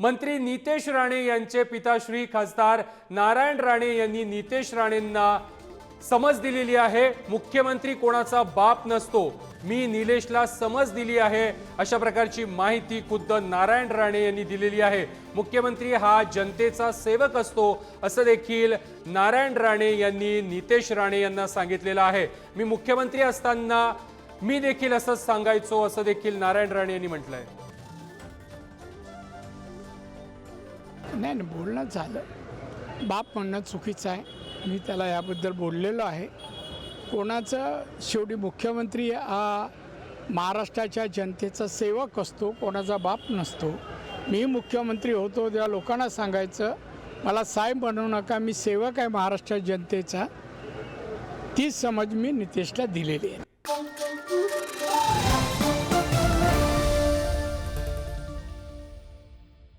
मंत्री नितेश राणे यांचे पिताश्री खासदार नारायण राणे यांनी नितेश राणेंना समज दिलेली आहे। मुख्यमंत्री कोणाचा बाप नसतो, मी निलेशला समज दिली आहे, अशा प्रकारची माहिती खुद्द नारायण राणे यांनी दिलेली आहे। मुख्यमंत्री हा जनतेचा सेवक असतो असं देखील नारायण राणे यांनी नितेश राणे यांना सांगितलेलं आहे। मी मुख्यमंत्री असताना मी देखील असंच सांगायचो असं देखील नारायण राणे यांनी म्हटलंय। नाही बोलणं झालं, बाप म्हणणं चुकीचं आहे। मी त्याला याबद्दल बोललेलो आहे। कोणाचं शेवटी मुख्यमंत्री हा महाराष्ट्राच्या जनतेचा सेवक असतो, कोणाचा बाप नसतो। मी मुख्यमंत्री होतो तेव्हा लोकांना सांगायचं मला साहेब बनवू नका, मी सेवक आहे महाराष्ट्र जनतेचा। ती समज मी नितेशला दिलेली आहे।